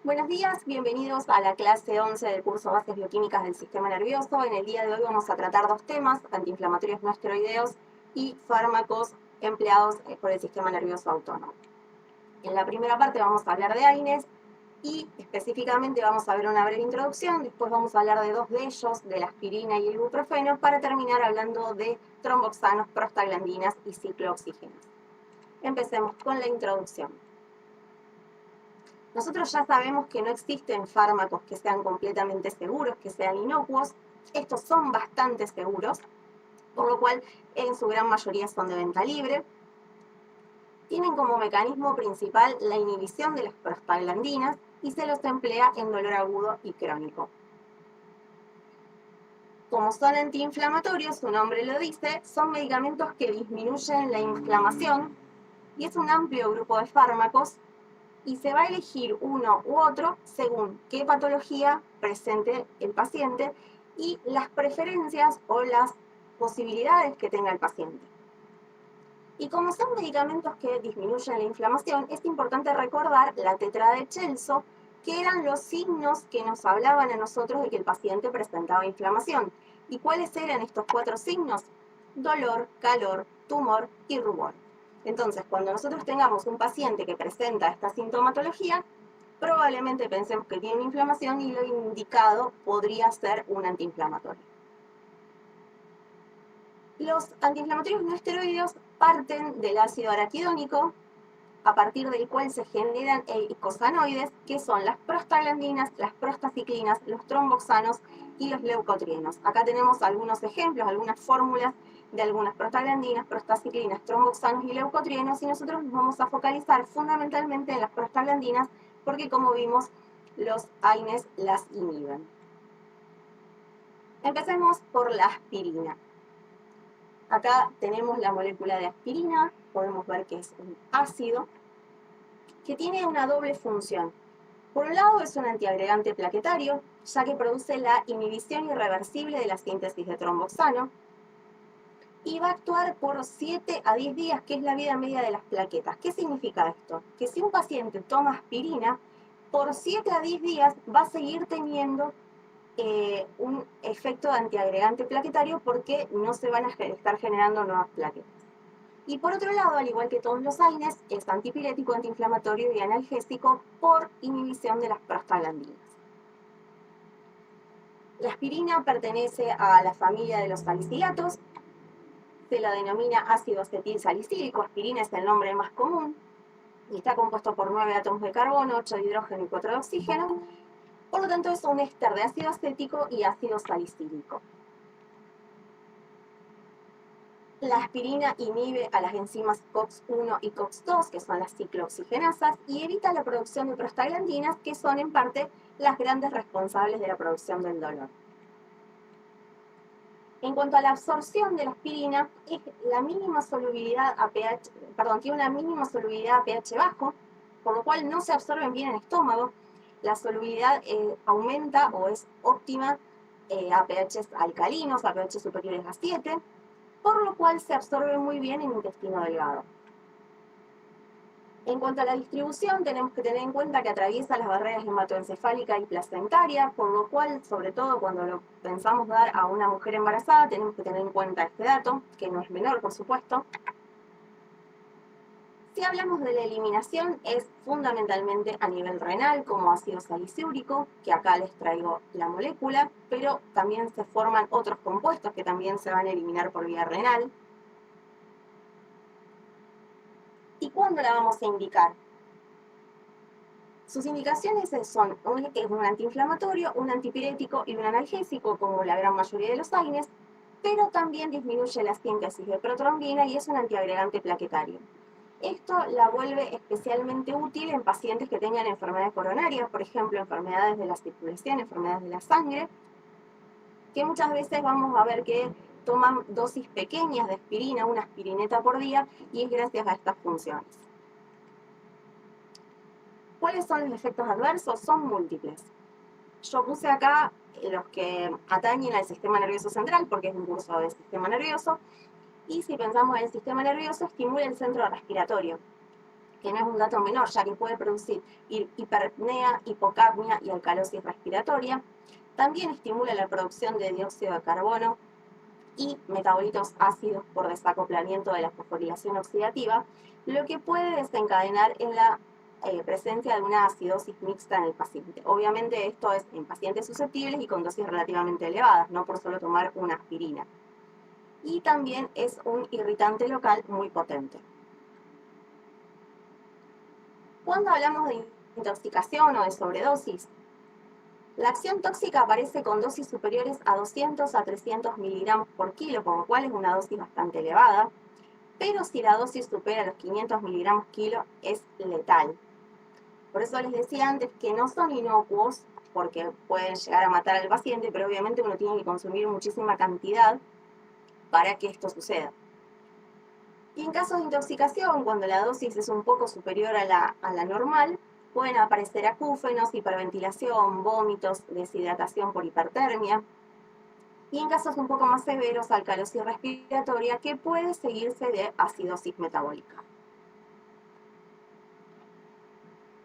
Buenos días, bienvenidos a la clase 11 del curso Bases Bioquímicas del Sistema Nervioso. En el día de hoy vamos a tratar dos temas, antiinflamatorios no esteroideos y fármacos empleados por el sistema nervioso autónomo. En la primera parte vamos a hablar de AINES y específicamente vamos a ver una breve introducción, después vamos a hablar de dos de ellos, de la aspirina y el ibuprofeno, para terminar hablando de tromboxanos, prostaglandinas y ciclooxígenos. Empecemos con la introducción. Nosotros ya sabemos que no existen fármacos que sean completamente seguros, que sean inocuos. Estos son bastante seguros, por lo cual en su gran mayoría son de venta libre. Tienen como mecanismo principal la inhibición de las prostaglandinas y se los emplea en dolor agudo y crónico. Como son antiinflamatorios, su nombre lo dice, son medicamentos que disminuyen la inflamación y es un amplio grupo de fármacos y se va a elegir uno u otro según qué patología presente el paciente y las preferencias o las posibilidades que tenga el paciente. Y como son medicamentos que disminuyen la inflamación, es importante recordar la tetrada de Celso, que eran los signos que nos hablaban a nosotros de que el paciente presentaba inflamación. ¿Y cuáles eran estos 4 signos? Dolor, calor, tumor y rubor. Entonces, cuando nosotros tengamos un paciente que presenta esta sintomatología, probablemente pensemos que tiene una inflamación y lo indicado podría ser un antiinflamatorio. Los antiinflamatorios no esteroideos parten del ácido araquidónico, a partir del cual se generan eicosanoides, que son las prostaglandinas, las prostaciclinas, los tromboxanos y los leucotrienos. Acá tenemos algunos ejemplos, algunas fórmulas de algunas prostaglandinas, prostaciclinas, tromboxanos y leucotrienos, y nosotros nos vamos a focalizar fundamentalmente en las prostaglandinas, porque como vimos, los AINES las inhiben. Empecemos por la aspirina. Acá tenemos la molécula de aspirina, podemos ver que es un ácido, que tiene una doble función. Por un lado es un antiagregante plaquetario, ya que produce la inhibición irreversible de la síntesis de tromboxano, y va a actuar por 7 a 10 días, que es la vida media de las plaquetas. ¿Qué significa esto? Que si un paciente toma aspirina, por 7 a 10 días va a seguir teniendo un efecto de antiagregante plaquetario porque no se van a estar generando nuevas plaquetas. Y por otro lado, al igual que todos los AINES, es antipirético, antiinflamatorio y analgésico por inhibición de las prostaglandinas. La aspirina pertenece a la familia de los salicilatos, se la denomina ácido acetil salicílico, aspirina es el nombre más común, y está compuesto por 9 átomos de carbono, 8 de hidrógeno y 4 de oxígeno, por lo tanto es un éster de ácido acético y ácido salicílico. La aspirina inhibe a las enzimas COX-1 y COX-2, que son las ciclooxigenasas, y evita la producción de prostaglandinas, que son en parte las grandes responsables de la producción del dolor. En cuanto a la absorción de la aspirina, es la mínima solubilidad a pH, tiene una mínima solubilidad a pH bajo, por lo cual no se absorben bien en el estómago. La solubilidad aumenta o es óptima a pH alcalinos, a pH superiores a 7, por lo cual se absorbe muy bien en intestino delgado. En cuanto a la distribución, tenemos que tener en cuenta que atraviesa las barreras hematoencefálica y placentaria, por lo cual, sobre todo cuando lo pensamos dar a una mujer embarazada, tenemos que tener en cuenta este dato, que no es menor, por supuesto. Si hablamos de la eliminación, es fundamentalmente a nivel renal, como ácido salicílico, que acá les traigo la molécula, pero también se forman otros compuestos que también se van a eliminar por vía renal. ¿Y cuándo la vamos a indicar? Sus indicaciones son un antiinflamatorio, un antipirético y un analgésico, como la gran mayoría de los AINES, pero también disminuye la síntesis de protrombina y es un antiagregante plaquetario. Esto la vuelve especialmente útil en pacientes que tengan enfermedades coronarias, por ejemplo, enfermedades de la circulación, enfermedades de la sangre, que muchas veces vamos a ver que toman dosis pequeñas de aspirina, una aspirineta por día, y es gracias a estas funciones. ¿Cuáles son los efectos adversos? Son múltiples. Yo puse acá los que atañen al sistema nervioso central, porque es un curso de sistema nervioso, y si pensamos en el sistema nervioso, estimula el centro respiratorio. que no es un dato menor, ya que puede producir hiperapnea, hipocapnia y alcalosis respiratoria. También estimula la producción de dióxido de carbono y metabolitos ácidos por desacoplamiento de la fosforilación oxidativa, lo que puede desencadenar en la presencia de una acidosis mixta en el paciente. Obviamente esto es en pacientes susceptibles y con dosis relativamente elevadas, no por solo tomar una aspirina. Y también es un irritante local muy potente. Cuando hablamos de intoxicación o de sobredosis, la acción tóxica aparece con dosis superiores a 200 a 300 miligramos por kilo, por lo cual es una dosis bastante elevada, pero si la dosis supera los 500 miligramos kilo es letal. Por eso les decía antes que no son inocuos, porque pueden llegar a matar al paciente, pero obviamente uno tiene que consumir muchísima cantidad para que esto suceda. Y en casos de intoxicación, cuando la dosis es un poco superior a la normal, pueden aparecer acúfenos, hiperventilación, vómitos, deshidratación por hipertermia. Y en casos un poco más severos, alcalosis respiratoria, que puede seguirse de acidosis metabólica.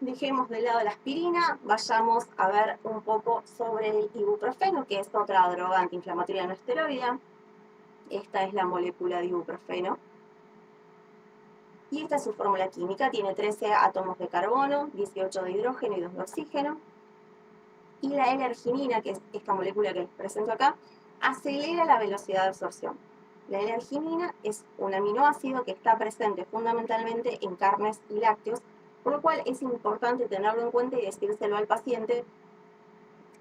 Dejemos de lado la aspirina, vayamos a ver un poco sobre el ibuprofeno, que es otra droga antiinflamatoria no esteroidea. Esta es la molécula de ibuprofeno. Y esta es su fórmula química, tiene 13 átomos de carbono, 18 de hidrógeno y 2 de oxígeno. Y la L-arginina, que es esta molécula que les presento acá, acelera la velocidad de absorción. La L-arginina es un aminoácido que está presente fundamentalmente en carnes y lácteos, por lo cual es importante tenerlo en cuenta y decírselo al paciente,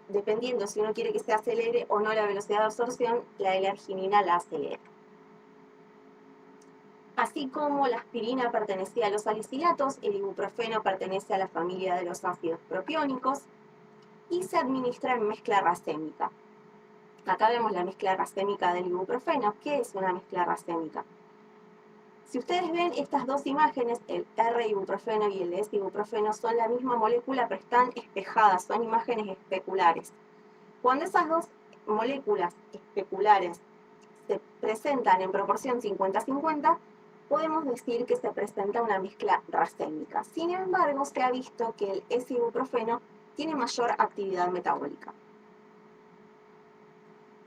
dependiendo si uno quiere que se acelere o no la velocidad de absorción, la L-arginina la acelera. Así como la aspirina pertenecía a los salicilatos, el ibuprofeno pertenece a la familia de los ácidos propiónicos y se administra en mezcla racémica. Acá vemos la mezcla racémica del ibuprofeno. ¿Qué es una mezcla racémica? Si ustedes ven estas dos imágenes, el R-ibuprofeno y el S-ibuprofeno son la misma molécula, pero están espejadas, son imágenes especulares. Cuando esas dos moléculas especulares se presentan en proporción 50-50, podemos decir que se presenta una mezcla racémica. Sin embargo, se ha visto que el S-ibuprofeno tiene mayor actividad metabólica.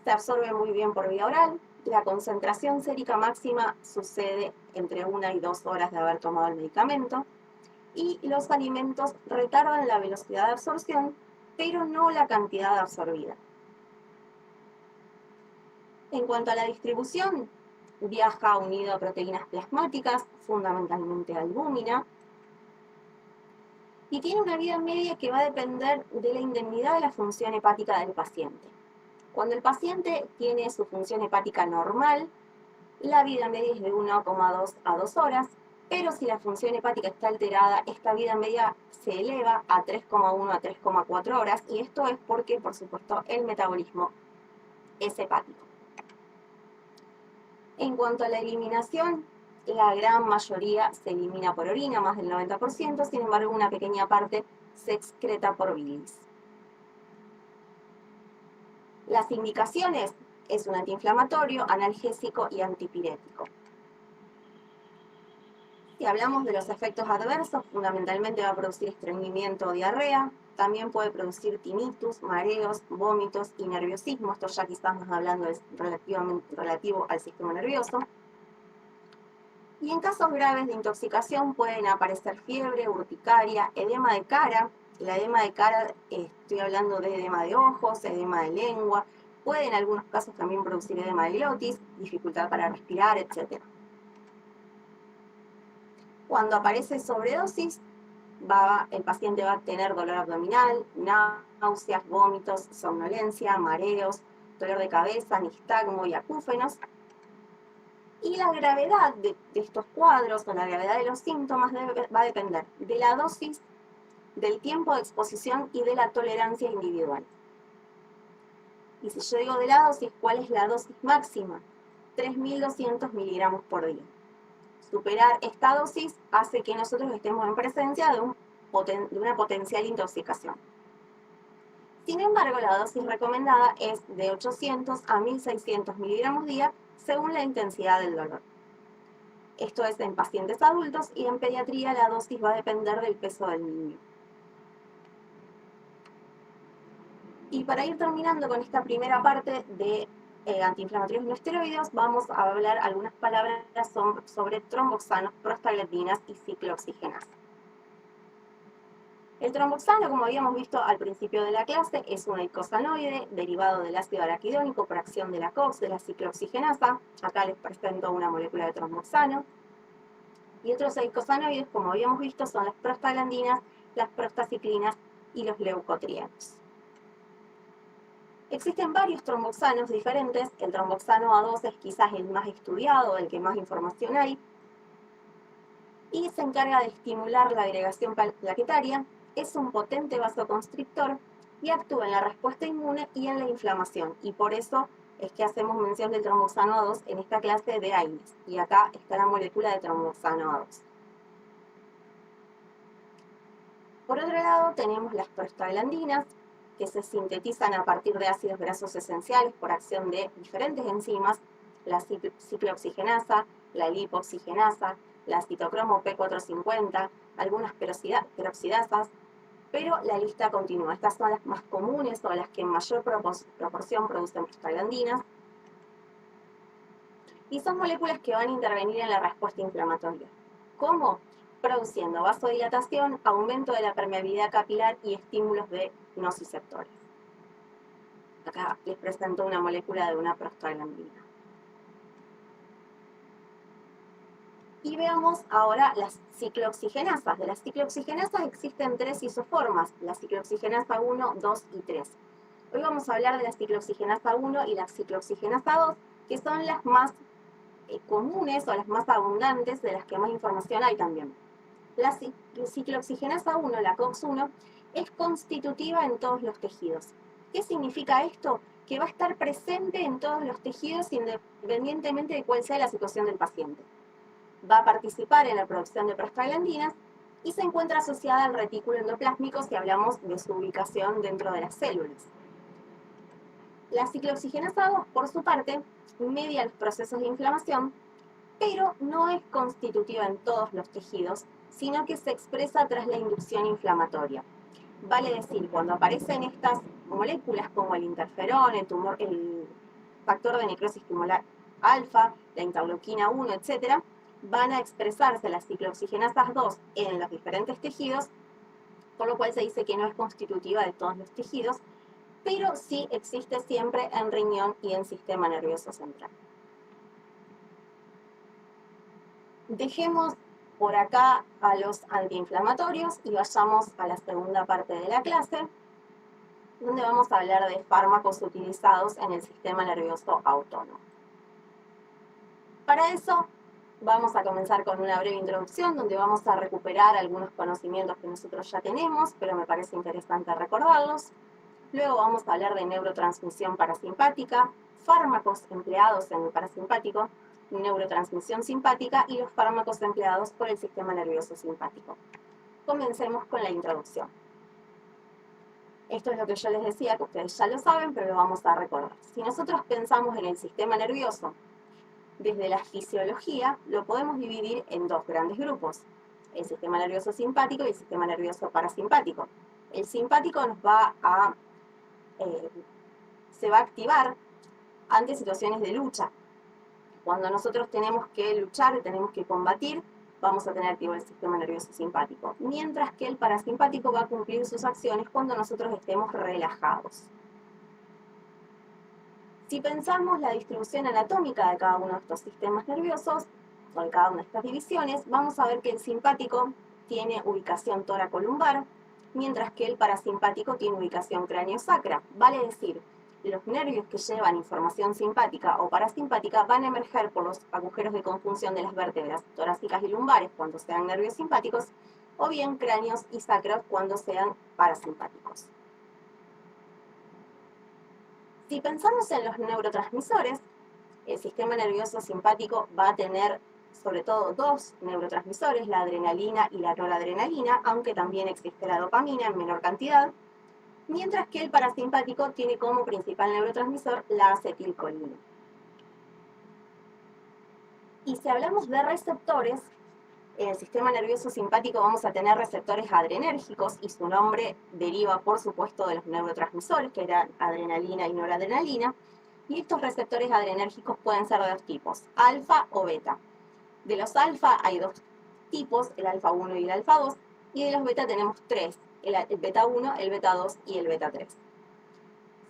Se absorbe muy bien por vía oral. La concentración sérica máxima sucede entre 1 y 2 horas de haber tomado el medicamento. Y los alimentos retardan la velocidad de absorción, pero no la cantidad absorbida. En cuanto a la distribución, viaja unido a proteínas plasmáticas, fundamentalmente albúmina, y tiene una vida media que va a depender de la indemnidad de la función hepática del paciente. Cuando el paciente tiene su función hepática normal, la vida media es de 1,2 a 2 horas, pero si la función hepática está alterada, esta vida media se eleva a 3,1 a 3,4 horas, y esto es porque, por supuesto, el metabolismo es hepático. En cuanto a la eliminación, la gran mayoría se elimina por orina, más del 90%, sin embargo, una pequeña parte se excreta por bilis. Las indicaciones: es un antiinflamatorio, analgésico y antipirético. Si hablamos de los efectos adversos, fundamentalmente va a producir estreñimiento o diarrea, también puede producir tinnitus, mareos, vómitos y nerviosismo. Esto ya quizás más hablando es relativo al sistema nervioso. Y en casos graves de intoxicación pueden aparecer fiebre, urticaria, edema de cara. La edema de cara, estoy hablando de edema de ojos, edema de lengua, puede en algunos casos también producir edema de glotis, dificultad para respirar, etc. Cuando aparece sobredosis, el paciente va a tener dolor abdominal, náuseas, vómitos, somnolencia, mareos, dolor de cabeza, nistagmo y acúfenos. Y la gravedad de estos cuadros o la gravedad de los síntomas va a depender de la dosis, del tiempo de exposición y de la tolerancia individual. Y si yo digo de la dosis, ¿cuál es la dosis máxima? 3.200 miligramos por día. Superar esta dosis hace que nosotros estemos en presencia de una potencial intoxicación. Sin embargo, la dosis recomendada es de 800 a 1.600 miligramos día según la intensidad del dolor. Esto es en pacientes adultos, y en pediatría la dosis va a depender del peso del niño. Y para ir terminando con esta primera parte de antiinflamatorios no esteroides, vamos a hablar algunas palabras sobre tromboxanos, prostaglandinas y ciclooxigenasa. El tromboxano, como habíamos visto al principio de la clase, es un eicosanoide derivado del ácido araquidónico por acción de la COX, de la ciclooxigenasa. Acá les presento una molécula de tromboxano. Y otros eicosanoides, como habíamos visto, son las prostaglandinas, las prostaciclinas y los leucotrienos. Existen varios tromboxanos diferentes. El tromboxano A2 es quizás el más estudiado, el que más información hay, y se encarga de estimular la agregación plaquetaria. Es un potente vasoconstrictor y actúa en la respuesta inmune y en la inflamación, y por eso es que hacemos mención del tromboxano A2 en esta clase de AINES, y acá está la molécula de tromboxano A2. Por otro lado, tenemos las prostaglandinas, que se sintetizan a partir de ácidos grasos esenciales por acción de diferentes enzimas, la ciclooxigenasa, la lipoxigenasa, la citocromo P450, algunas peroxidasas, pero la lista continúa. Estas son las más comunes o las que en mayor proporción producen prostaglandinas, y son moléculas que van a intervenir en la respuesta inflamatoria. ¿Cómo? Produciendo vasodilatación, aumento de la permeabilidad capilar y estímulos de nociceptores. Acá les presento una molécula de una prostaglandina. Y veamos ahora las ciclooxigenasas. De las ciclooxigenasas existen tres isoformas, la ciclooxigenasa 1, 2 y 3. Hoy vamos a hablar de la ciclooxigenasa 1 y la ciclooxigenasa 2, que son las más comunes o las más abundantes, de las que más información hay también. La ciclooxigenasa 1, la COX-1, es constitutiva en todos los tejidos. ¿Qué significa esto? Que va a estar presente en todos los tejidos independientemente de cuál sea la situación del paciente. Va a participar en la producción de prostaglandinas y se encuentra asociada al retículo endoplásmico si hablamos de su ubicación dentro de las células. La ciclooxigenasa 2, por su parte, media los procesos de inflamación, pero no es constitutiva en todos los tejidos, sino que se expresa tras la inducción inflamatoria. Vale decir, cuando aparecen estas moléculas como el interferón, el factor de necrosis tumoral alfa, la interleuquina 1, etc., van a expresarse las ciclooxigenasas 2 en los diferentes tejidos, por lo cual se dice que no es constitutiva de todos los tejidos, pero sí existe siempre en riñón y en sistema nervioso central. Dejemos por acá a los antiinflamatorios y vayamos a la segunda parte de la clase, donde vamos a hablar de fármacos utilizados en el sistema nervioso autónomo. Para eso vamos a comenzar con una breve introducción, donde vamos a recuperar algunos conocimientos que nosotros ya tenemos, pero me parece interesante recordarlos. Luego vamos a hablar de neurotransmisión parasimpática, fármacos empleados en el parasimpático, neurotransmisión simpática y los fármacos empleados por el sistema nervioso simpático. Comencemos con la introducción. Esto es lo que yo les decía, que ustedes ya lo saben, pero lo vamos a recordar. Si nosotros pensamos en el sistema nervioso desde la fisiología, lo podemos dividir en dos grandes grupos: el sistema nervioso simpático y el sistema nervioso parasimpático. El simpático se va a activar ante situaciones de lucha. Cuando nosotros tenemos que luchar, tenemos que combatir, vamos a tener activo el sistema nervioso simpático, mientras que el parasimpático va a cumplir sus acciones cuando nosotros estemos relajados. Si pensamos la distribución anatómica de cada uno de estos sistemas nerviosos, o de cada una de estas divisiones, vamos a ver que el simpático tiene ubicación tóracolumbar, mientras que el parasimpático tiene ubicación cráneo-sacra. Vale decir, los nervios que llevan información simpática o parasimpática van a emerger por los agujeros de conjunción de las vértebras torácicas y lumbares cuando sean nervios simpáticos, o bien cráneos y sacros cuando sean parasimpáticos. Si pensamos en los neurotransmisores, el sistema nervioso simpático va a tener sobre todo dos neurotransmisores, la adrenalina y la noradrenalina, aunque también existe la dopamina en menor cantidad, mientras que el parasimpático tiene como principal neurotransmisor la acetilcolina. Y si hablamos de receptores, en el sistema nervioso simpático vamos a tener receptores adrenérgicos y su nombre deriva, por supuesto, de los neurotransmisores, que eran adrenalina y noradrenalina. Y estos receptores adrenérgicos pueden ser de dos tipos, alfa o beta. De los alfa hay dos tipos, el alfa 1 y el alfa 2, y de los beta tenemos tres, el beta 1, el beta 2 y el beta 3.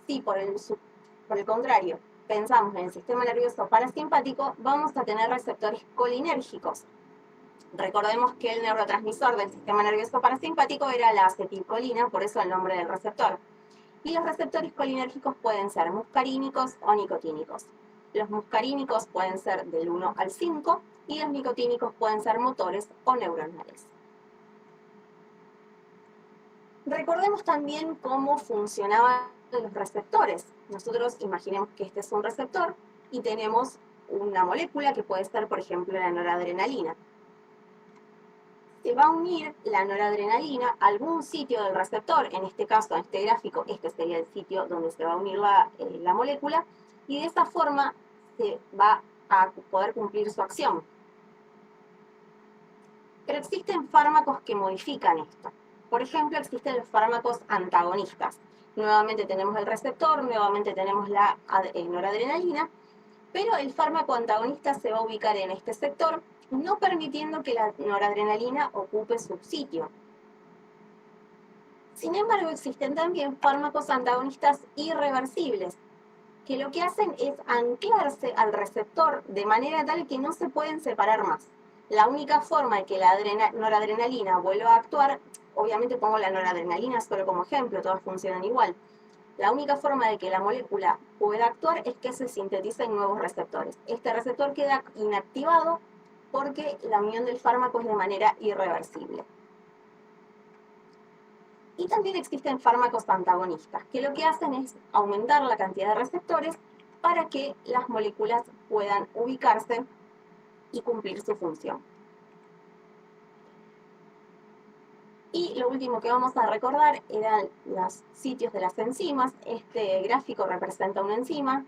Si por el contrario pensamos en el sistema nervioso parasimpático, vamos a tener receptores colinérgicos. Recordemos que el neurotransmisor del sistema nervioso parasimpático era la acetilcolina, por eso el nombre del receptor. Y los receptores colinérgicos pueden ser muscarínicos o nicotínicos. Los muscarínicos pueden ser del 1 al 5 y los nicotínicos pueden ser motores o neuronales. Recordemos también cómo funcionaban los receptores. Nosotros imaginemos que este es un receptor y tenemos una molécula que puede ser, por ejemplo, la noradrenalina. Se va a unir la noradrenalina a algún sitio del receptor, en este caso, en este gráfico, este sería el sitio donde se va a unir la molécula, y de esa forma se va a poder cumplir su acción. Pero existen fármacos que modifican esto. Por ejemplo, existen los fármacos antagonistas. Nuevamente tenemos el receptor, nuevamente tenemos la noradrenalina, pero el fármaco antagonista se va a ubicar en este sector, no permitiendo que la noradrenalina ocupe su sitio. Sin embargo, existen también fármacos antagonistas irreversibles, que lo que hacen es anclarse al receptor de manera tal que no se pueden separar más. La única forma de que la noradrenalina vuelva a actuar, obviamente pongo la noradrenalina solo como ejemplo, todas funcionan igual. La única forma de que la molécula pueda actuar es que se sinteticen nuevos receptores. Este receptor queda inactivado porque la unión del fármaco es de manera irreversible. Y también existen fármacos antagonistas, que lo que hacen es aumentar la cantidad de receptores para que las moléculas puedan ubicarse y cumplir su función. Y lo último que vamos a recordar eran los sitios de las enzimas. Este gráfico representa una enzima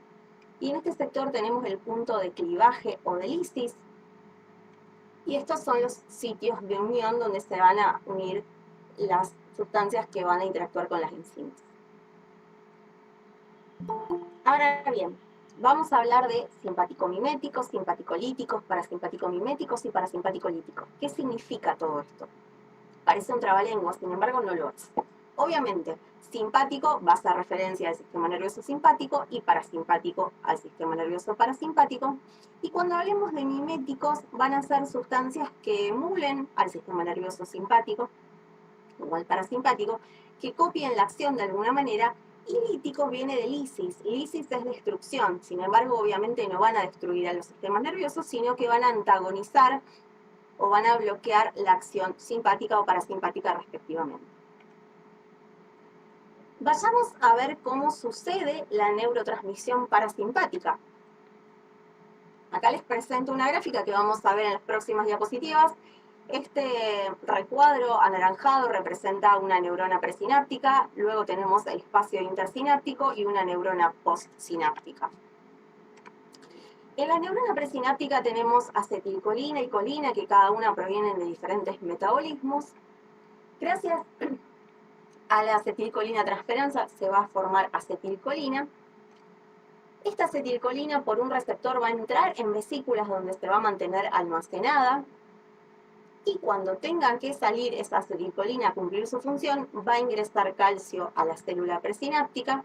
y en este sector tenemos el punto de clivaje o de lisis. Y estos son los sitios de unión donde se van a unir las sustancias que van a interactuar con las enzimas. Ahora bien, vamos a hablar de simpaticomiméticos, simpaticolíticos, parasimpaticomiméticos y parasimpaticolíticos. ¿Qué significa todo esto? Parece un trabalenguas, sin embargo no lo es. Obviamente, simpático va a hacer referencia al sistema nervioso simpático y parasimpático al sistema nervioso parasimpático. Y cuando hablemos de miméticos, van a ser sustancias que emulen al sistema nervioso simpático o al parasimpático, que copien la acción de alguna manera. Y lítico viene de lisis. Lisis es destrucción. Sin embargo, obviamente no van a destruir a los sistemas nerviosos, sino que van a antagonizar o van a bloquear la acción simpática o parasimpática respectivamente. Vayamos a ver cómo sucede la neurotransmisión parasimpática. Acá les presento una gráfica que vamos a ver en las próximas diapositivas. Este recuadro anaranjado representa una neurona presináptica, luego tenemos el espacio intersináptico y una neurona postsináptica. En la neurona presináptica tenemos acetilcolina y colina, que cada una provienen de diferentes metabolismos. Gracias a la acetilcolina transferasa se va a formar acetilcolina. Esta acetilcolina por un receptor va a entrar en vesículas donde se va a mantener almacenada. Y cuando tenga que salir esa acetilcolina a cumplir su función, va a ingresar calcio a la célula presináptica.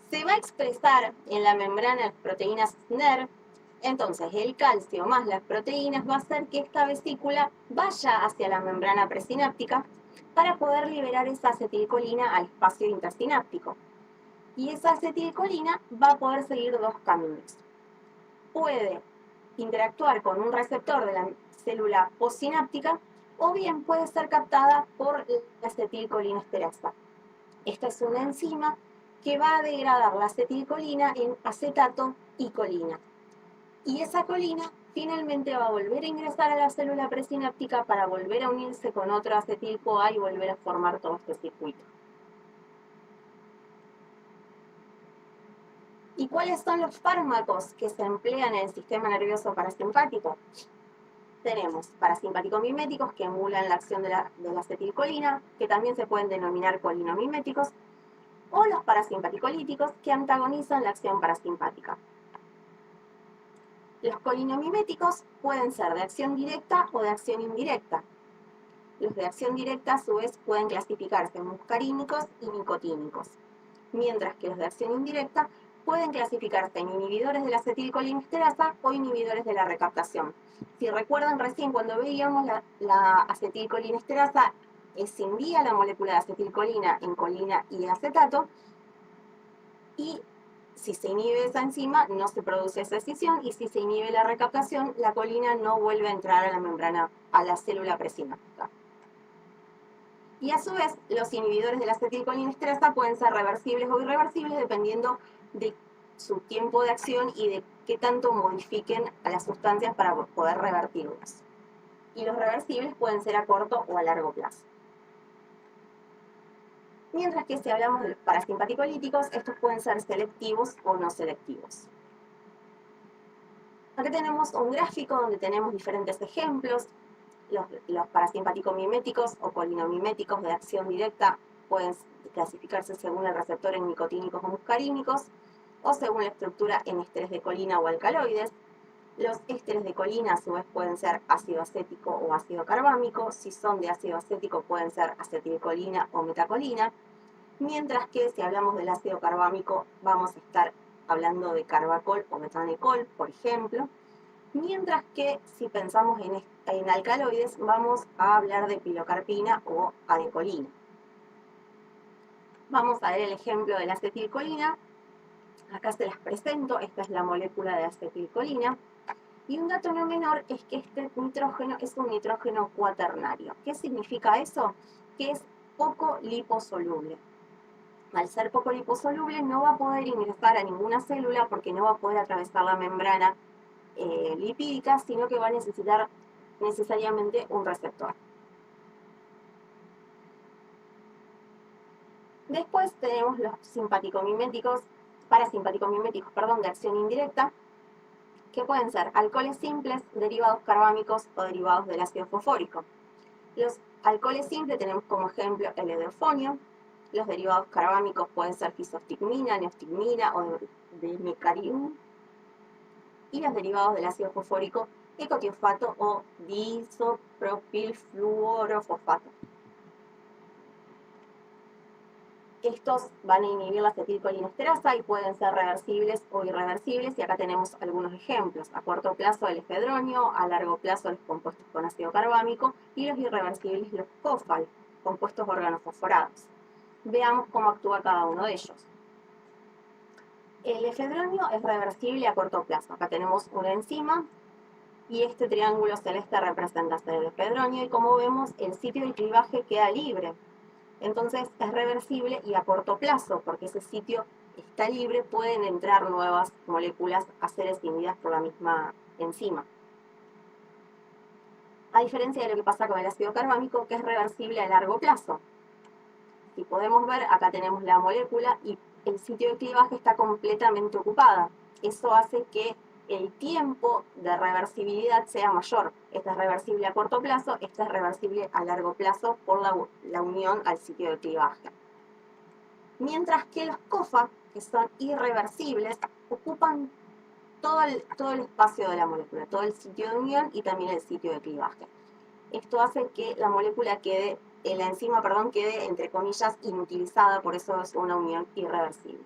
Se va a expresar en la membrana las proteínas SNER. Entonces, el calcio más las proteínas va a hacer que esta vesícula vaya hacia la membrana presináptica para poder liberar esa acetilcolina al espacio intersináptico. Y esa acetilcolina va a poder seguir dos caminos. Puede interactuar con un receptor de la célula postsináptica o bien puede ser captada por la acetilcolinesterasa. Esta es una enzima que va a degradar la acetilcolina en acetato y colina. Y esa colina finalmente va a volver a ingresar a la célula presináptica para volver a unirse con otra acetil-CoA y volver a formar todo este circuito. ¿Y cuáles son los fármacos que se emplean en el sistema nervioso parasimpático? Tenemos parasimpático miméticos que emulan la acción de la acetilcolina, que también se pueden denominar colinamiméticos, o los parasimpaticolíticos que antagonizan la acción parasimpática. Los colinamiméticos pueden ser de acción directa o de acción indirecta. Los de acción directa, a su vez, pueden clasificarse en muscarínicos y nicotínicos, mientras que los de acción indirecta pueden clasificarse en inhibidores de la acetilcolinesterasa o inhibidores de la recaptación. Si recuerdan recién cuando veíamos la acetilcolinesterasa escindía la molécula de acetilcolina en colina y acetato, y si se inhibe esa enzima no se produce esa escisión, y si se inhibe la recaptación, la colina no vuelve a entrar a la membrana, a la célula presináptica. Y a su vez, los inhibidores de la acetilcolinesterasa pueden ser reversibles o irreversibles dependiendo de su tiempo de acción y de qué tanto modifiquen a las sustancias para poder revertirlas. Y los reversibles pueden ser a corto o a largo plazo. Mientras que si hablamos de los parasimpaticolíticos, estos pueden ser selectivos o no selectivos. Acá tenemos un gráfico donde tenemos diferentes ejemplos. Los parasimpaticomiméticos o colinamiméticos de acción directa pueden clasificarse según el receptor en nicotínicos o muscarínicos, o según la estructura en ésteres de colina o alcaloides. Los ésteres de colina a su vez pueden ser ácido acético o ácido carbámico. Si son de ácido acético pueden ser acetilcolina o metacolina, mientras que si hablamos del ácido carbámico vamos a estar hablando de carbacol o metanecol, por ejemplo, mientras que si pensamos en alcaloides vamos a hablar de pilocarpina o adecolina. Vamos a ver el ejemplo de la acetilcolina. Acá se las presento, esta es la molécula de acetilcolina. Y un dato no menor es que este nitrógeno es un nitrógeno cuaternario. ¿Qué significa eso? Que es poco liposoluble. Al ser poco liposoluble no va a poder ingresar a ninguna célula porque no va a poder atravesar la membrana lipídica, sino que va a necesitar necesariamente un receptor. Después tenemos los parasimpaticomiméticos, de acción indirecta, que pueden ser alcoholes simples, derivados carbámicos o derivados del ácido fosfórico. Los alcoholes simples tenemos como ejemplo el edilfonio. Los derivados carbámicos pueden ser fisostigmina, neostigmina o dimecarium. Y los derivados del ácido fosfórico, ecotiofato o disopropilfluorofosfato. Estos van a inhibir la acetilcolinesterasa y pueden ser reversibles o irreversibles, y acá tenemos algunos ejemplos. A corto plazo el efedronio, a largo plazo los compuestos con ácido carbámico, y los irreversibles los COFAL, compuestos organofosforados. Veamos cómo actúa cada uno de ellos. El efedronio es reversible a corto plazo. Acá tenemos una enzima y este triángulo celeste representa el efedronio, y como vemos el sitio de clivaje queda libre. Entonces es reversible y a corto plazo, porque ese sitio está libre, pueden entrar nuevas moléculas a ser escindidas por la misma enzima. A diferencia de lo que pasa con el ácido carbámico, que es reversible a largo plazo. Si podemos ver, acá tenemos la molécula y el sitio de clivaje está completamente ocupada. Eso hace que el tiempo de reversibilidad sea mayor. Esta es reversible a corto plazo, esta es reversible a largo plazo por la unión al sitio de clivaje. Mientras que los COFA, que son irreversibles, ocupan todo el espacio de la molécula, todo el sitio de unión y también el sitio de clivaje. Esto hace que la molécula la enzima quede, entre comillas, inutilizada, por eso es una unión irreversible.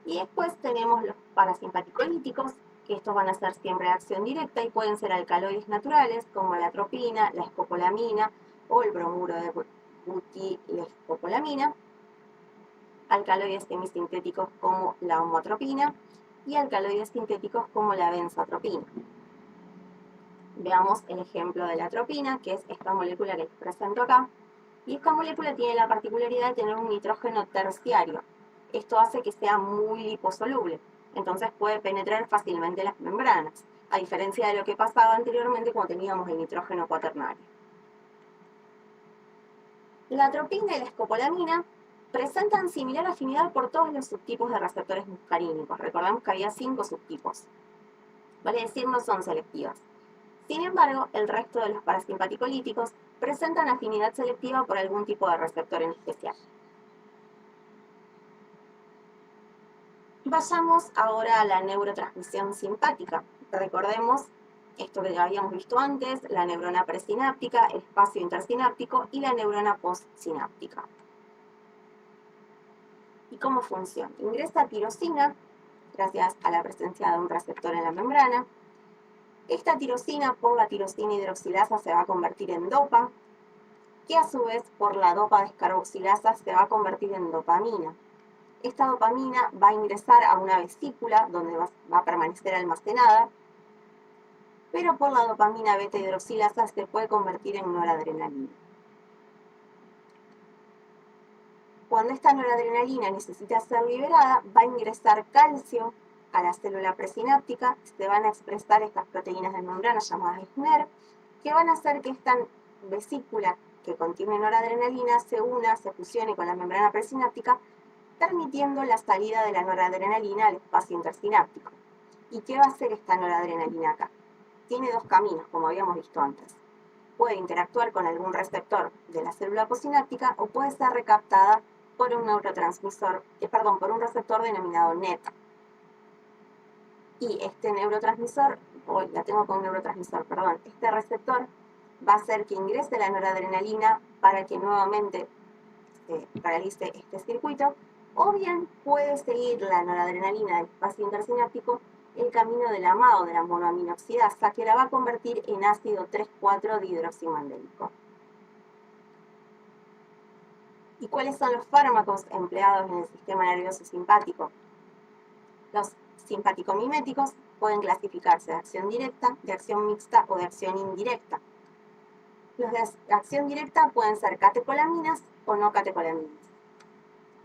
Y después tenemos los parasimpaticolíticos, que estos van a ser siempre de acción directa y pueden ser alcaloides naturales como la atropina, la escopolamina o el bromuro de butilescopolamina, alcaloides semisintéticos como la homotropina y alcaloides sintéticos como la benzatropina. Veamos el ejemplo de la atropina, que es esta molécula que les presento acá. Y esta molécula tiene la particularidad de tener un nitrógeno terciario. Esto hace que sea muy liposoluble, entonces puede penetrar fácilmente las membranas, a diferencia de lo que pasaba anteriormente cuando teníamos el nitrógeno cuaternario. La atropina y la escopolamina presentan similar afinidad por todos los subtipos de receptores muscarínicos. Recordamos que había 5 subtipos. Vale decir, no son selectivas. Sin embargo, el resto de los parasimpaticolíticos presentan afinidad selectiva por algún tipo de receptor en especial. Vayamos ahora a la neurotransmisión simpática. Recordemos esto que ya habíamos visto antes, la neurona presináptica, el espacio intersináptico y la neurona postsináptica. ¿Y cómo funciona? Ingresa tirosina, gracias a la presencia de un receptor en la membrana. Esta tirosina, por la tirosina hidroxilasa, se va a convertir en dopa, que a su vez, por la dopa descarboxilasa, se va a convertir en dopamina. Esta dopamina va a ingresar a una vesícula donde va a permanecer almacenada, pero por la dopamina beta hidroxilasa se puede convertir en noradrenalina. Cuando esta noradrenalina necesita ser liberada, va a ingresar calcio a la célula presináptica, se van a expresar estas proteínas de membrana llamadas SNER, que van a hacer que esta vesícula que contiene noradrenalina se una, se fusione con la membrana presináptica, permitiendo la salida de la noradrenalina al espacio intersináptico. ¿Y qué va a hacer esta noradrenalina acá? Tiene 2 caminos, como habíamos visto antes. Puede interactuar con algún receptor de la célula postsináptica o puede ser recaptada por un neurotransmisor, por un receptor denominado NET. Y este neurotransmisor, este receptor va a hacer que ingrese la noradrenalina para que nuevamente se realice este circuito, o bien puede seguir la noradrenalina del espacio intersináptico el camino de la MAO, de la monoaminoxidasa, que la va a convertir en ácido 3,4-dihidroximandélico. ¿Y cuáles son los fármacos empleados en el sistema nervioso simpático? Los simpático-miméticos pueden clasificarse de acción directa, de acción mixta o de acción indirecta. Los de acción directa pueden ser catecolaminas o no catecolaminas,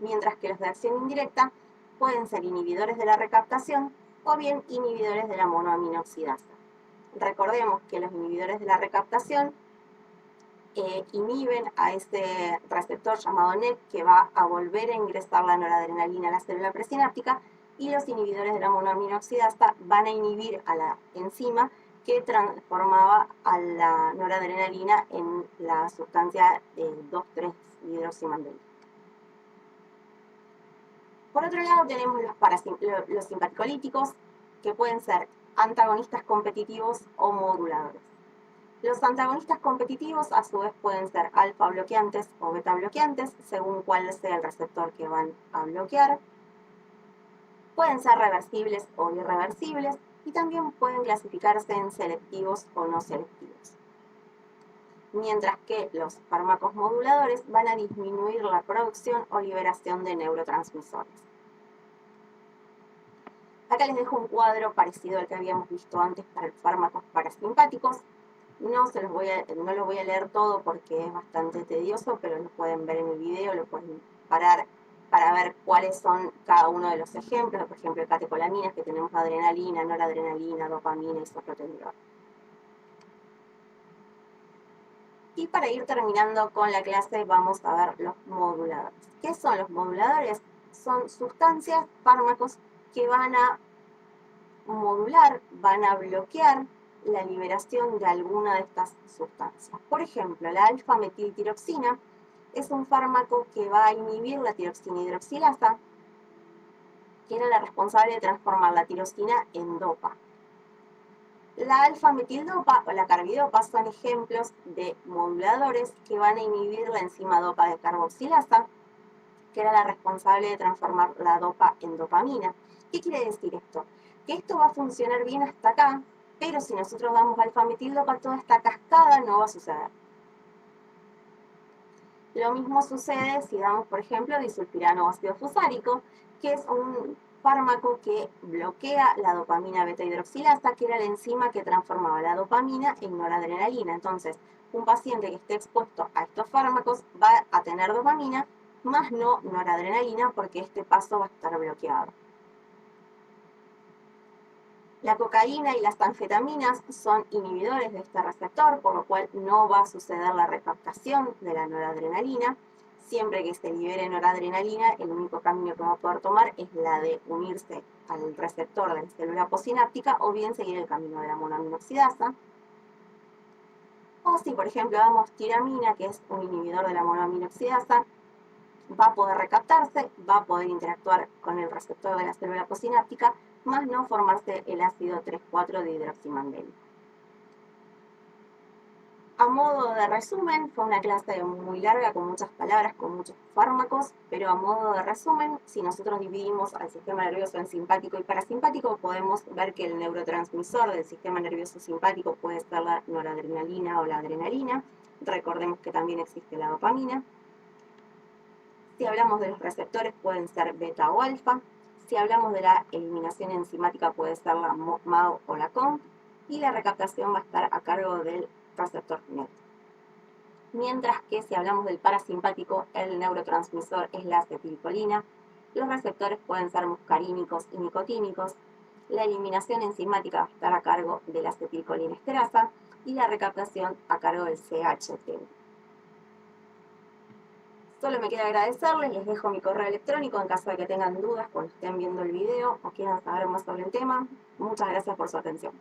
mientras que los de acción indirecta pueden ser inhibidores de la recaptación o bien inhibidores de la monoaminoxidasa. Recordemos que los inhibidores de la recaptación inhiben a este receptor llamado NET, que va a volver a ingresar la noradrenalina a la célula presináptica, y los inhibidores de la monoaminoxidasa van a inhibir a la enzima que transformaba a la noradrenalina en la sustancia 2,3-dihidroximandélico. Por otro lado, tenemos los simpaticolíticos, que pueden ser antagonistas competitivos o moduladores. Los antagonistas competitivos, a su vez, pueden ser alfa bloqueantes o beta bloqueantes, según cuál sea el receptor que van a bloquear. Pueden ser reversibles o irreversibles, y también pueden clasificarse en selectivos o no selectivos. Mientras que los fármacos moduladores van a disminuir la producción o liberación de neurotransmisores. Acá les dejo un cuadro parecido al que habíamos visto antes para los fármacos parasimpáticos. No los voy a leer todo porque es bastante tedioso, pero lo pueden ver en el video, lo pueden parar para ver cuáles son cada uno de los ejemplos. Por ejemplo, el catecolaminas, que tenemos adrenalina, noradrenalina, dopamina y soprotenidor. Y para ir terminando con la clase, vamos a ver los moduladores. ¿Qué son los moduladores? Son sustancias, fármacos que van a modular, van a bloquear la liberación de alguna de estas sustancias. Por ejemplo, la alfa-metiltiroxina es un fármaco que va a inhibir la tiroxina hidroxilasa, que era la responsable de transformar la tirosina en dopa. La alfa-metildopa o la carbidopa son ejemplos de moduladores que van a inhibir la enzima dopa de carboxilasa, que era la responsable de transformar la dopa en dopamina. ¿Qué quiere decir esto? Que esto va a funcionar bien hasta acá, pero si nosotros damos alfa-metildopa, toda esta cascada no va a suceder. Lo mismo sucede si damos, por ejemplo, disulfirano ácido fusarico, que es un fármaco que bloquea la dopamina beta hidroxilasa, que era la enzima que transformaba la dopamina en noradrenalina. Entonces, un paciente que esté expuesto a estos fármacos va a tener dopamina, más no noradrenalina, porque este paso va a estar bloqueado. La cocaína y las anfetaminas son inhibidores de este receptor, por lo cual no va a suceder la recaptación de la noradrenalina, Siempre que se libere noradrenalina, el único camino que va a poder tomar es la de unirse al receptor de la célula postsináptica o bien seguir el camino de la monoaminoxidasa. O si, por ejemplo, damos tiramina, que es un inhibidor de la monoaminoxidasa, va a poder recaptarse, va a poder interactuar con el receptor de la célula postsináptica, más no formarse el ácido 3,4 de hidroximandénico. A modo de resumen, fue una clase muy larga, con muchas palabras, con muchos fármacos, pero a modo de resumen, si nosotros dividimos al sistema nervioso en simpático y parasimpático, podemos ver que el neurotransmisor del sistema nervioso simpático puede ser la noradrenalina o la adrenalina. Recordemos que también existe la dopamina. Si hablamos de los receptores, pueden ser beta o alfa. Si hablamos de la eliminación enzimática, puede ser la MAO o la COMT. Y la recaptación va a estar a cargo del receptor NET. Mientras que si hablamos del parasimpático, el neurotransmisor es la acetilcolina. Los receptores pueden ser muscarínicos y nicotínicos. La eliminación enzimática va a estar a cargo de la acetilcolina esterasa y la recaptación a cargo del CHT. Solo me queda agradecerles, les dejo mi correo electrónico en caso de que tengan dudas cuando estén viendo el video o quieran saber más sobre el tema. Muchas gracias por su atención.